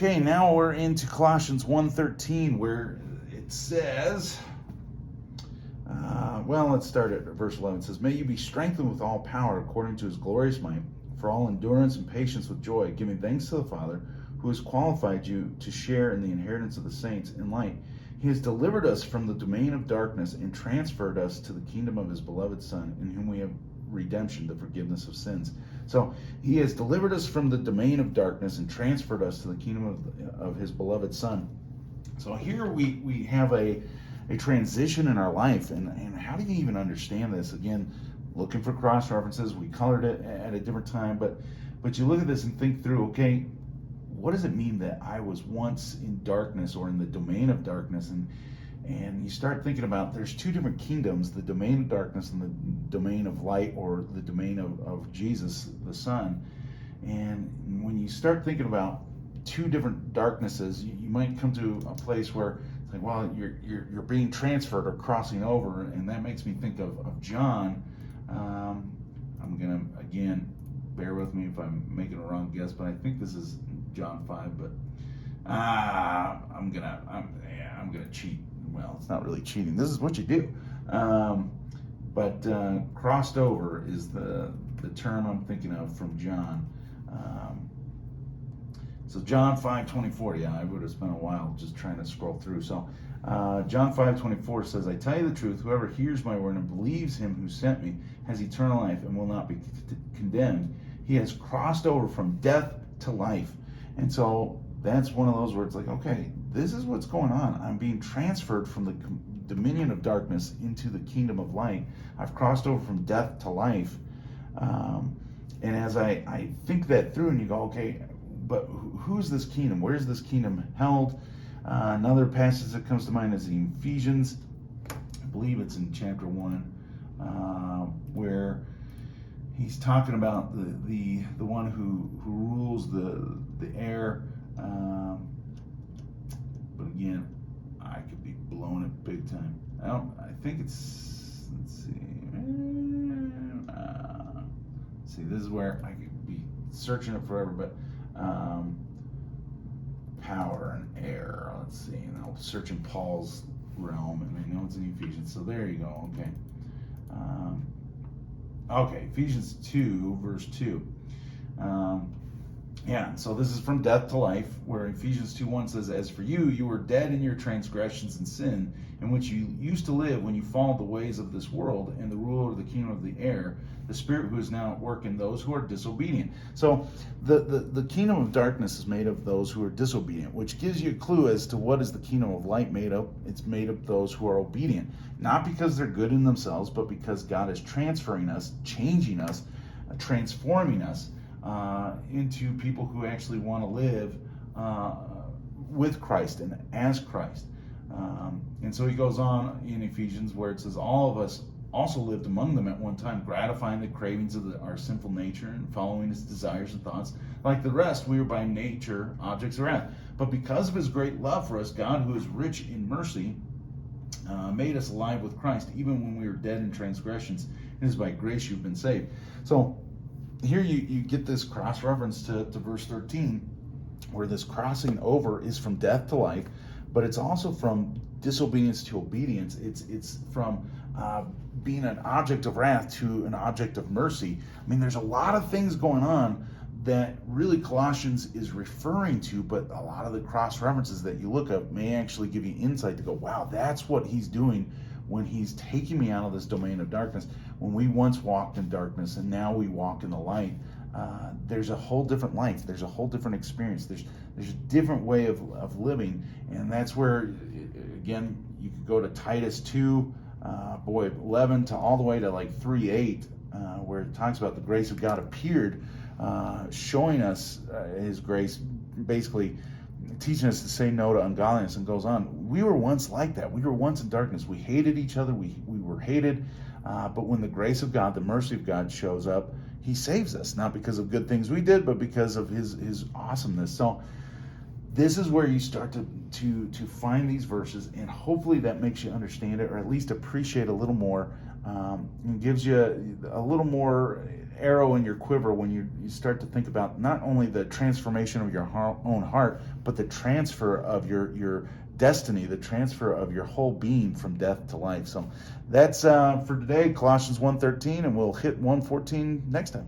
Okay, now we're into Colossians 1:13, where it says, let's start at verse 11. It says, "May you be strengthened with all power according to his glorious might, for all endurance and patience with joy, giving thanks to the Father, who has qualified you to share in the inheritance of the saints in light. He has delivered us from the domain of darkness and transferred us to the kingdom of his beloved Son, in whom we have redemption, the forgiveness of sins." So he has delivered us from the domain of darkness and transferred us to the kingdom of his beloved Son. So here we have a transition in our life. And how do you even understand this? Again, looking for cross references. We colored it at a different time, but you look at this and think through, okay, what does it mean that I was once in darkness or in the domain of darkness? And you start thinking about, there's two different kingdoms, the domain of darkness and the domain of light, or the domain of Jesus, the Son. And when you start thinking about two different darknesses, you might come to a place where it's like, well, you're being transferred or crossing over, and that makes me think of John. I'm gonna, again, bear with me if I'm making a wrong guess, but I think this is John 5. But I'm gonna cheat. Well, it's not really cheating. This is what you do. But crossed over is the term I'm thinking of from John. So John 5:24. Yeah, I would have spent a while just trying to scroll through. So John 5:24 says, "I tell you the truth, whoever hears my word and believes him who sent me has eternal life and will not be condemned. He has crossed over from death to life." And so that's one of those where it's like, okay, this is what's going on. I'm being transferred from the dominion of darkness into the kingdom of light. I've crossed over from death to life. And as I think that through, and you go, okay, but who's this kingdom? Where's this kingdom held? Another passage that comes to mind is in Ephesians. I believe it's in chapter 1, where he's talking about the one who rules the air. But again, I could be blowing it big time. I think it's, let's see. See, this is where I could be searching it forever, but power and air. Let's see. And I'll search in Paul's realm, and I know it's in Ephesians. So there you go. Okay. Okay, Ephesians 2, verse 2. So this is from death to life, where Ephesians 2:1 says, "As for you, you were dead in your transgressions and sin, in which you used to live when you followed the ways of this world and the ruler of the kingdom of the air, the spirit who is now at work in those who are disobedient." So the kingdom of darkness is made of those who are disobedient, which gives you a clue as to what is the kingdom of light made of. It's made of those who are obedient, not because they're good in themselves, but because God is transferring us, changing us, transforming us into people who actually want to live with Christ and as Christ. And so he goes on in Ephesians where it says, "All of us also lived among them at one time, gratifying the cravings of our sinful nature and following its desires and thoughts. Like the rest, we were by nature objects of wrath. But because of his great love for us, God, who is rich in mercy, made us alive with Christ, even when we were dead in transgressions. It is by grace you've been saved." So here you get this cross reference to verse 13, where this crossing over is from death to life, but it's also from disobedience to obedience. It's from being an object of wrath to an object of mercy. I mean, there's a lot of things going on that really Colossians is referring to, but a lot of the cross references that you look up may actually give you insight to go, wow, that's what he's doing when he's taking me out of this domain of darkness. When we once walked in darkness and now we walk in the light, there's a whole different life. There's a whole different experience. There's a different way of living. And that's where, again, you could go to Titus 2, 11 to all the way to like 3:8, where it talks about the grace of God appeared, showing us his grace, basically teaching us to say no to ungodliness, and goes on. We were once like that. We were once in darkness. We hated each other. We were hated. But when the grace of God, the mercy of God shows up, he saves us, not because of good things we did, but because of his awesomeness. So this is where you start to find these verses, and hopefully that makes you understand it, or at least appreciate a little more, and gives you a little more arrow in your quiver when you start to think about not only the transformation of your own heart, but the transfer of your destiny, the transfer of your whole being from death to life. So that's for today, Colossians 1:13, and we'll hit 1:14 next time.